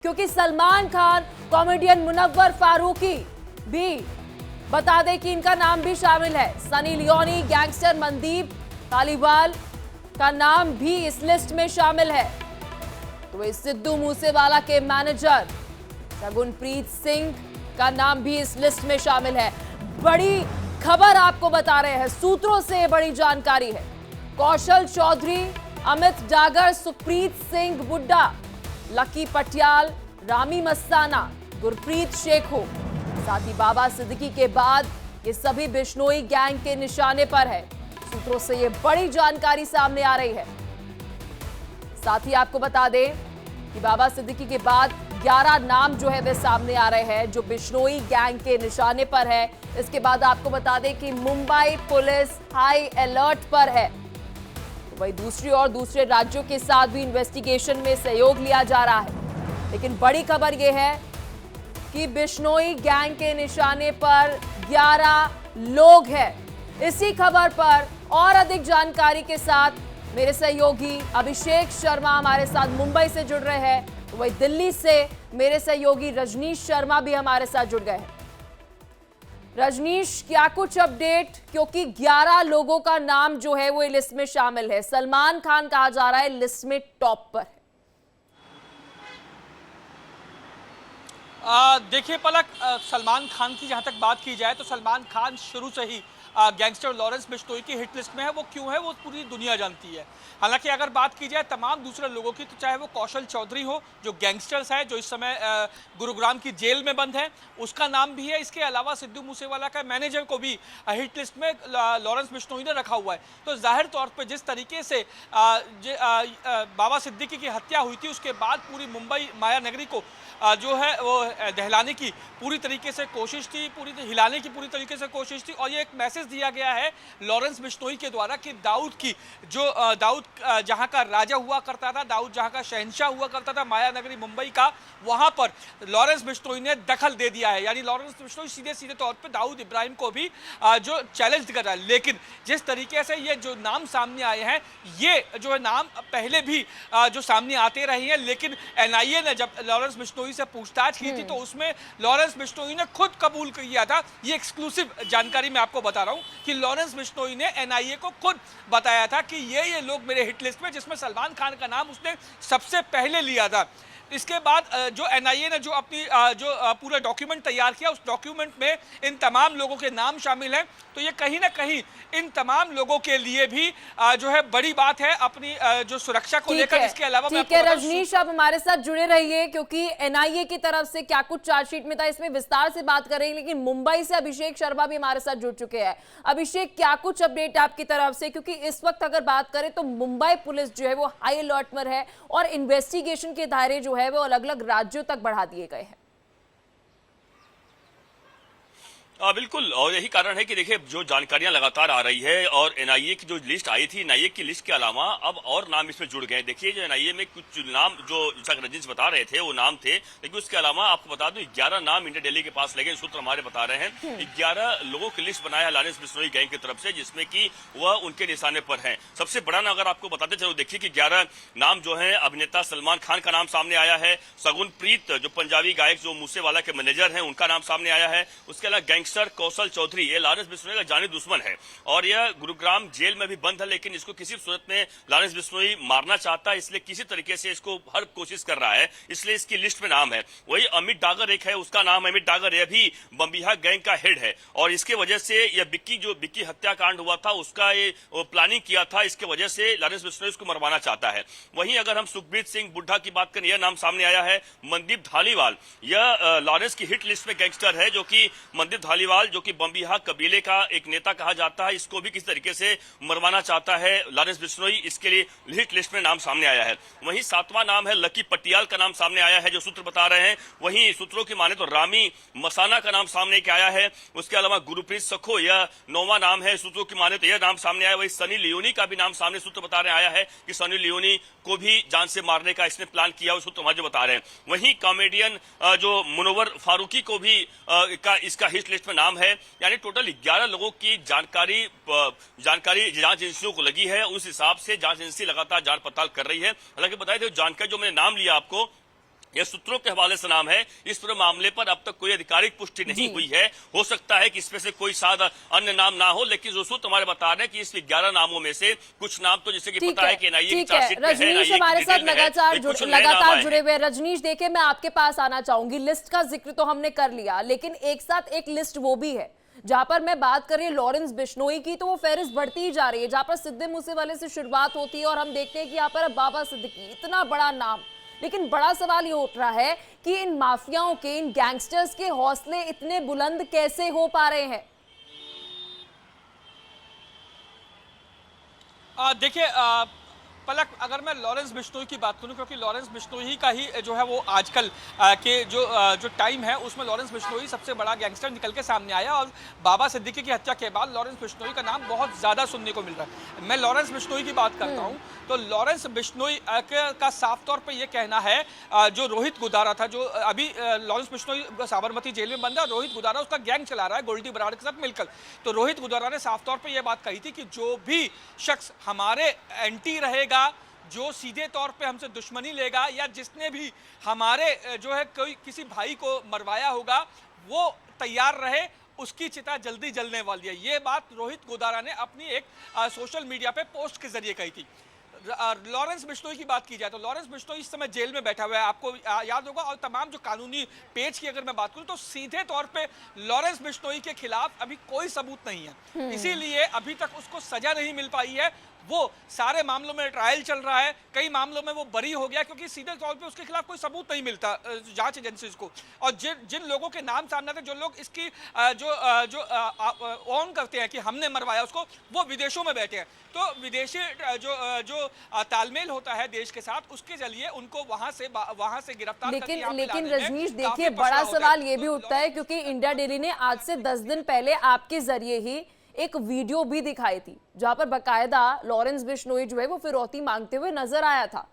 क्योंकि सलमान खान, कॉमेडियन मुनव्वर फारूकी भी बता दें कि इनका नाम भी शामिल है। सनी लियोनी, गैंगस्टर मनदीप धालीवाल का नाम भी इस लिस्ट में शामिल है। तो इस सिद्धू मूसेवाला के मैनेजर सगुनप्रीत सिंह का नाम भी इस लिस्ट में शामिल है। बड़ी खबर आपको बता रहे हैं, सूत्रों से बड़ी जानकारी है। कौशल चौधरी, अमित डागर, सुप्रीत सिंह बुड्ढा, लकी पटियाल, रामी मस्ताना, गुरप्रीत शेखो, साथ ही बाबा सिद्दीकी के बाद ये सभी बिश्नोई गैंग के निशाने पर है। सूत्रों से ये बड़ी जानकारी सामने आ रही है। साथ ही आपको बता दें कि बाबा सिद्दीकी के बाद 11 नाम जो है वे सामने आ रहे हैं जो बिश्नोई गैंग के निशाने पर है। इसके बाद आपको बता दें कि मुंबई पुलिस हाई अलर्ट पर है। वही दूसरी ओर दूसरे राज्यों के साथ भी इन्वेस्टिगेशन में सहयोग लिया जा रहा है। लेकिन बड़ी खबर यह है कि बिश्नोई गैंग के निशाने पर 11 लोग हैं। इसी खबर पर और अधिक जानकारी के साथ मेरे सहयोगी अभिषेक शर्मा हमारे साथ मुंबई से जुड़ रहे हैं। वही दिल्ली से मेरे सहयोगी रजनीश शर्मा भी हमारे साथ जुड़ गए हैं। रजनीश, क्या कुछ अपडेट, क्योंकि 11 लोगों का नाम जो है वो लिस्ट में शामिल है। सलमान खान कहा जा रहा है लिस्ट में टॉप पर है। देखिए पलक, सलमान खान की जहां तक बात की जाए तो सलमान खान शुरू से ही गैंगस्टर लॉरेंस बिश्नोई की हिट लिस्ट में है। वो क्यों है वो पूरी दुनिया जानती है। हालांकि अगर बात की जाए तमाम दूसरे लोगों की, तो चाहे वो कौशल चौधरी हो जो गैंगस्टर्स है, जो इस समय गुरुग्राम की जेल में बंद है, उसका नाम भी है। इसके अलावा सिद्धू मूसेवाला का मैनेजर को भी हिट लिस्ट में लॉरेंस बिश्नोई ने रखा हुआ है। तो जाहिर तौर पर जिस तरीके से बाबा सिद्दीकी की हत्या हुई थी, उसके बाद पूरी मुंबई माया नगरी को जो है वो दहलाने की पूरी तरीके से कोशिश थी, हिलाने की पूरी तरीके से कोशिश थी। और ये एक मैसेज दिया गया है लॉरेंस बिश्नोई के द्वारा कि दाऊद जहां का राजा हुआ करता था, दाऊद जहां का शहंशाह हुआ करता था माया नगरी मुंबई का, वहां पर लॉरेंस बिश्नोई ने दखल दे दिया है। यानी लॉरेंस बिश्नोई सीधे सीधे तौर पर दाऊद इब्राहिम को भी जो चैलेंज कर रहा है। लेकिन जिस तरीके से ये जो नाम सामने आए हैं, ये जो है नाम पहले भी जो सामने आते रहे हैं, लेकिन एनआईए ने जब लॉरेंस बिश्नोई से पूछताछ की थी तो उसमें लॉरेंस बिश्नोई ने खुद कबूल किया था। ये एक्सक्लूसिव जानकारी मैं आपको बता रहा हूं कि लॉरेंस बिश्नोई ने एनआईए को खुद बताया था कि ये लोग मेरे हिट लिस्ट में, जिसमें सलमान खान का नाम उसने सबसे पहले लिया था। इसके बाद जो एनआईए ने जो अपनी पूरा डॉक्यूमेंट तैयार किया, उस डॉक्यूमेंट में इन तमाम लोगों के नाम शामिल हैं। तो ये कहीं ना कहीं इन तमाम लोगों के लिए भी जो है बड़ी बात है अपनी जो सुरक्षा को लेकर। इसके अलावा ठीक है रजनीश, आप हमारे साथ जुड़े रहिए क्योंकि एनआईए की तरफ से क्या कुछ चार्जशीट में था इसमें विस्तार से बात करेंगे। लेकिन मुंबई से अभिषेक शर्मा भी हमारे साथ जुड़ चुके हैं। अभिषेक, क्या कुछ अपडेट आपकी तरफ से, क्योंकि इस वक्त अगर बात करें तो मुंबई पुलिस जो है वो हाई अलर्ट पर है और इन्वेस्टिगेशन के दायरे जो है वो अलग अलग राज्यों तक बढ़ा दिए गए हैं। बिल्कुल, और यही कारण है कि देखिए जो जानकारियां लगातार आ रही है और एनआईए की जो लिस्ट आई थी, एनआईए की लिस्ट के अलावा अब और नाम इसमें जुड़ गए। देखिए जो एनआईए में कुछ नाम जो रजनीश बता रहे थे वो नाम थे, लेकिन उसके अलावा आपको बता दूं 11 नाम इंडिया दिल्ली के पास लगे। सूत्र हमारे बता रहे हैं 11 लोगों की लिस्ट बनाया है लॉरेंस बिश्नोई गैंग की तरफ से, जिसमें कि वह उनके निशाने पर है। सबसे बड़ा नाम अगर आपको बताते चलो, देखिए कि 11 नाम जो है, अभिनेता सलमान खान का नाम सामने आया है, सगुनप्रीत जो पंजाबी गायक जो मूसेवाला के मैनेजर है उनका नाम सामने आया है। उसके अलावा गैंगस्टर कौशल चौधरी, ये लॉरेंस बिश्नोई का जानी दुश्मन है और यह गुरुग्राम जेल में भी बंद है, लेकिन इसको किसी सूरत में लॉरेंस बिश्नोई मारना चाहता है, इसलिए किसी तरीके से इसको हर कोशिश कर रहा है, इसलिए इसकी लिस्ट में नाम है। वही अमित डागर एक है, उसका नाम अमित डागर, यह भी बम्बिहा गैंग का हेड है और इसके वजह से यह बिक्की हत्याकांड हुआ था उसका ये प्लानिंग किया था, इसके वजह से लॉरेंस बिश्नोई इसको मरवाना चाहता है। वहीं अगर हम सुखप्रीत सिंह बुड्ढा की बात करें, यह नाम सामने आया है। मनदीप धालीवाल, यह लॉरेंस की हिट लिस्ट में गैंगस्टर है, जो कि मनदीप धालीवाल जो कि बम्बिहा कबीले का एक नेता कहा जाता है, इसको भी किसी तरीके से मरवाना चाहता है लॉरेंस बिश्नोई, इसके लिए हिट लिस्ट में नाम सामने आया है। वहीं 7वां नाम है लकी पटियाल का नाम सामने आया है, जो सूत्र बता रहे हैं। वहीं सूत्रों की माने तो रामी मसाना का नाम सामने आया है। उसके अलावा गुरप्रीत सखो, यह 9वां नाम है, सूत्रों की माने तो यह नाम सामने आया। वही सनी लियोनी का भी नाम सामने सूत्र बता रहे आया है कि सनी लियोनी को भी जान से मारने का इसने प्लान किया, सूत्र मुझे बता रहे हैं। वहीं कॉमेडियन जो मुनव्वर फारूकी को भी इसका हिट लिस्ट में नाम है। यानी टोटल 11 लोगों की जानकारी जांच एजेंसियों को लगी है। उस हिसाब से जांच एजेंसी लगातार जांच पड़ताल कर रही है। हालांकि बताया जानकारी जो मैंने नाम लिया आपको, यह सूत्रों के हवाले से नाम है। इस पूरे मामले पर अब तक कोई आधिकारिक पुष्टि नहीं हुई है। हो सकता है कि इसमें से कोई सादा अन्य नाम ना हो, लेकिन जो सूत्र हमारे बता रहे हैं कि इस 11 नामों में से कुछ नाम तो जैसे कि पता है कि एनआईए की चार्जशीट में है, रजनीश हमारे साथ लगातार जुड़े हुए। रजनीश देखिए, मैं आपके पास आना चाहूंगी। लिस्ट का जिक्र तो हमने कर लिया, लेकिन एक साथ एक लिस्ट वो भी है जहां पर मैं बात कर रही हूँ लॉरेंस बिश्नोई की, तो वो फहरिस्त बढ़ती ही जा रही है, जहां पर सिद्दे मूसेवाले से शुरुआत होती है और हम देखते हैं कि यहाँ पर बाबा सिद्दीकी, इतना बड़ा नाम। लेकिन बड़ा सवाल ये उठ रहा है कि इन माफियाओं के, इन गैंगस्टर्स के हौसले इतने बुलंद कैसे हो पा रहे हैं? देखिए पलक, अगर मैं लॉरेंस बिश्नोई की बात करूं, क्योंकि लॉरेंस बिश्नोई का ही जो है वो आजकल के जो टाइम है उसमें लॉरेंस बिश्नोई सबसे बड़ा गैंगस्टर निकल के सामने आया, और बाबा सिद्दीकी की हत्या के बाद लॉरेंस बिश्नोई का नाम बहुत ज़्यादा सुनने को मिल रहा है। मैं लॉरेंस बिश्नोई की बात करता हूं तो लॉरेंस बिश्नोई का साफ तौर पर यह कहना है, जो रोहित गुदारा था, जो अभी लॉरेंस बिश्नोई साबरमती जेल में बंद है, रोहित गुदारा उसका गैंग चला रहा है गोल्डी बराड़ के साथ मिलकर। तो रोहित गुदारा ने साफ तौर पर यह बात कही थी कि जो भी शख्स हमारे एंटी रहेगा, जो सीधे तौर पे हमसे दुश्मनी लेगा, या जिसने भी हमारे जो है कोई किसी भाई को मरवाया होगा, वो तैयार रहे, उसकी चिता जल्दी जलने वाली है। ये बात रोहित गुदारा ने अपनी एक सोशल मीडिया पे पोस्ट के जरिए कही थी। लॉरेंस बिश्नोई की बात की जाए तो लॉरेंस बिश्नोई इस समय जेल में बैठा हुआ है, आपको याद होगा। और तमाम जो कानूनी पेज की अगर मैं बात करूं तो सीधे तौर पे लॉरेंस बिश्नोई के खिलाफ अभी कोई सबूत नहीं है, इसीलिए अभी तक उसको सजा नहीं मिल पाई है। वो सारे मामलों में ट्रायल चल रहा है, कई मामलों में वो बरी हो गया, क्योंकि सीधे तौर पे उसके खिलाफ कोई सबूत नहीं मिलता जांच एजेंसीज को। और जिन लोगों के नाम सामने आते, जो लोग इसकी जो ऑन करते हैं कि हमने मरवाया उसको, वो विदेशों में बैठे हैं। तो विदेशी जो तालमेल होता है देश के साथ, उसके जरिए उनको वहां से गिरफ्तार करके यहाँ पे लेकिन लाने में रजनीश काफी देखिए, मसला बड़ा होता है। सवाल ये भी उठता है, क्योंकि इंडिया डेली ने आज से 10 दिन पहले आपके जरिए ही एक वीडियो भी दिखाई थी, जहां पर बकायदा लॉरेंस बिश्नोई जो है वो फिरौती मांगते हुए नजर आया था।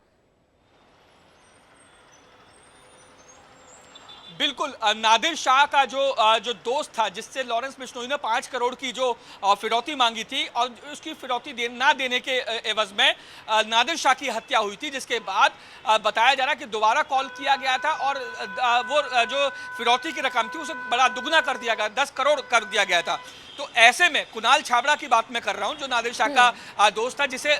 बिल्कुल, नादिर शाह का जो दोस्त था, जिससे लॉरेंस बिश्नोई ने 5 करोड़ की जो फिरौती मांगी थी, और उसकी फिरौती ना देने के एवज में नादिर शाह की हत्या हुई थी, जिसके बाद बताया जा रहा है कि दोबारा कॉल किया गया था और वो जो फिरौती की रकम थी उसे बड़ा दुगना कर दिया गया, 10 करोड़ कर दिया गया था। तो ऐसे में कुणाल छाबड़ा की बात मैं कर रहा हूं, जो नादिर शाह का दोस्त था, जिसे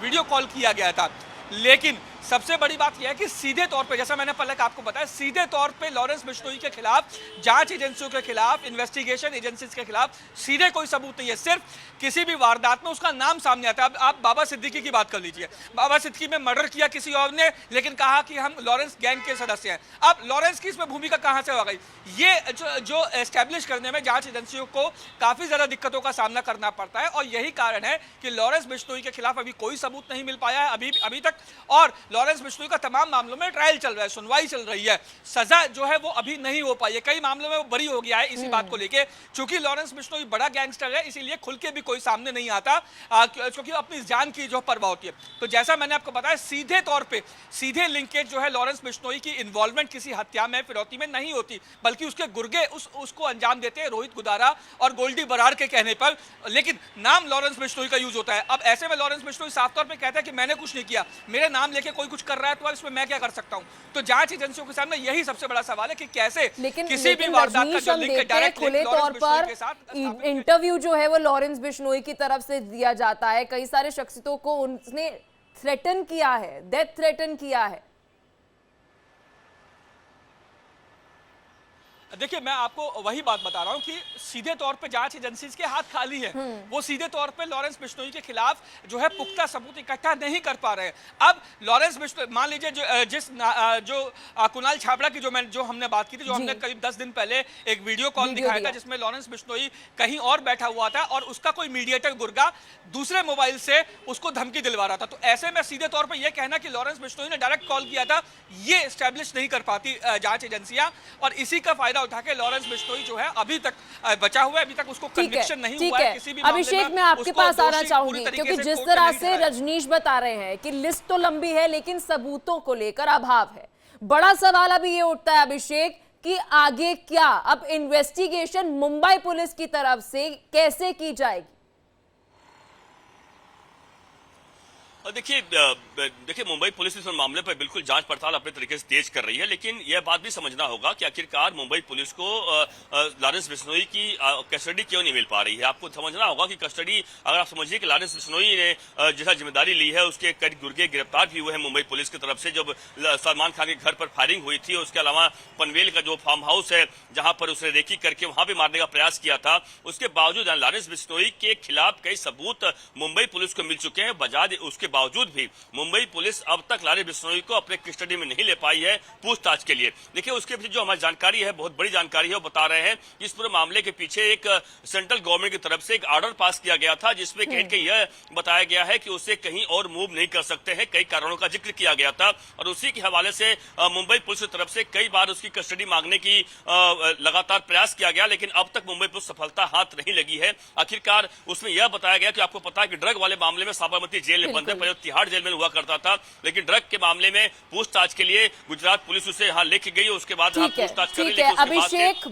वीडियो कॉल किया गया था। लेकिन सबसे बड़ी बात यह है कि सीधे तौर पे, जैसा मैंने पहले आपको बताया, सीधे तौर पे लॉरेंस बिश्नोई के खिलाफ, जांच एजेंसियों के खिलाफ, इन्वेस्टिगेशन एजेंसीज के खिलाफ सीधे कोई सबूत नहीं है। सिर्फ किसी भी वारदात में उसका नाम सामने आता है। अब आप बाबा सिद्दीकी की बात कर लीजिए, बाबा सिद्दीकी में मर्डर किया किसी और ने, लेकिन कहा कि हम लॉरेंस गैंग के सदस्य हैं। अब लॉरेंस की इसमें भूमिका कहां से हो गई? ये जो एस्टैब्लिश करने में जांच एजेंसियों को काफी ज्यादा दिक्कतों का सामना करना पड़ता है, और यही कारण है कि लॉरेंस बिश्नोई के खिलाफ अभी कोई सबूत नहीं मिल पाया है अभी तक। और लॉरेंस बिश्नोई का तमाम मामलों में ट्रायल चल रहा है, सुनवाई चल रही है, सजा जो है वो अभी नहीं हो पाई है। कई मामलों में वो बरी हो गया है इसी बात को लेके। चूंकि लॉरेंस बिश्नोई बड़ा गैंगस्टर है, इसीलिए खुल के भी कोई सामने नहीं आता, क्योंकि अपनी जान की जो परवाह होती है। तो जैसा मैंने आपको बताया, सीधे तौर पे सीधे लिंकेज जो है लॉरेंस बिश्नोई की इन्वॉल्वमेंट किसी हत्या में, फिरौती में नहीं होती, बल्कि उसके गुर्गे उसको अंजाम देते हैं रोहित गुदारा और गोल्डी बराड़ के कहने पर। लेकिन नाम लॉरेंस बिश्नोई का यूज होता है। अब ऐसे में लॉरेंस बिश्नोई साफ तौर पे कहता है कि मैंने कुछ नहीं किया, मेरे नाम लेके कोई कुछ कर रहा है, तो इसमें मैं क्या कर सकता हूं? तो जांच एजेंसियों के सामने यही सबसे बड़ा सवाल है कि कैसे किसी भी वारदात का जो लिंक है, डायरेक्ट खुले तौर पर इंटरव्यू जो है वो लॉरेंस बिश्नोई की तरफ से दिया जाता है। कई सारे शख्सियतों को उसने थ्रेटन किया है, डेथ थ्रेटन किया है। देखिए, मैं आपको वही बात बता रहा हूं कि सीधे तौर पे जांच एजेंसीज के हाथ खाली है। वो सीधे तौर पे लॉरेंस बिश्नोई के खिलाफ जो है पुख्ता सबूत इकट्ठा नहीं कर पा रहे हैं। अब लॉरेंस बिश्नोई, मान लीजिए जो कुणाल छाबड़ा की जो हमने बात की थी, जो हमने करीब 10 दिन पहले एक वीडियो कॉल दिखाया था, जिसमें लॉरेंस बिश्नोई कहीं और बैठा हुआ था और उसका कोई मीडिएटर गुर्गा दूसरे मोबाइल से उसको धमकी दिलवा रहा था। तो ऐसे में सीधे तौर पर यह कहना कि लॉरेंस बिश्नोई ने डायरेक्ट कॉल किया था, ये एस्टैब्लिश नहीं कर पाती जांच एजेंसियां, और इसी का फायदा उठा के लॉरेंस बिश्नोई जो है अभी तक बचा हुआ है, अभी तक उसको कन्विक्शन नहीं हुआ है किसी भी मामले में। अभिषेक, मैं आपके पास आना चाहूंगी, क्योंकि जिस तरह से रजनीश बता रहे हैं कि लिस्ट तो लंबी है, लेकिन सबूतों को लेकर अभाव है। बड़ा सवाल अभी ये उठता है अभिषेक कि आगे क्या? अब इन्वेस्टिगेशन मुंबई पुलिस की तरफ से कैसे की जाएगी? देखिए, देखिए, मुंबई पुलिस इस मामले पर बिल्कुल जांच पड़ताल अपने तरीके से तेज कर रही है, लेकिन यह बात भी समझना होगा कि आखिरकार मुंबई पुलिस को लॉरेंस बिश्नोई की कस्टडी क्यों नहीं मिल पा रही है। आपको समझना होगा कि कस्टडी, अगर आप समझिए कि लॉरेंस बिश्नोई ने जैसा जिम्मेदारी ली है, उसके कई गुर्गे गिरफ्तार भी हुए हैं मुंबई पुलिस की तरफ से जब सलमान खान के घर पर फायरिंग हुई थी। उसके अलावा पनवेल का जो फार्म हाउस है जहां पर उसने रेकी करके वहां भी मारने का प्रयास किया था, उसके बावजूद लॉरेंस बिश्नोई के खिलाफ कई सबूत मुंबई पुलिस को मिल चुके हैं। बजाय उसके बावजूद भी मुंबई पुलिस अब तक लॉरेंस बिश्नोई को अपने कस्टडी में नहीं ले पाई है पूछताछ के लिए। देखिए, उसके पीछे जो हमारी जानकारी है, बहुत बड़ी जानकारी है, वो बता रहे हैं कि इस पूरे मामले के पीछे एक सेंट्रल गवर्नमेंट की तरफ से एक ऑर्डर पास किया गया था जिसमें कहीं कहीं यह बताया गया है कि उसे कहीं और मूव नहीं कर सकते हैं। कई कारणों का जिक्र किया गया था और उसी के हवाले से मुंबई पुलिस की तरफ से कई बार उसकी कस्टडी मांगने की लगातार प्रयास किया गया, लेकिन अब तक मुंबई पुलिस सफलता हाथ नहीं लगी है। आखिरकार उसमें यह बताया गया कि आपको पता है कि ड्रग वाले मामले में साबरमती जेल में बंद है, पहले तिहाड़ जेल में हुआ करता था, लेकिन ड्रग के मामले में पूछताछ के लिए गुजरात पुलिस उसे यहां लेके गई, उसके बाद पूछताछ कर रही है। अभिषेक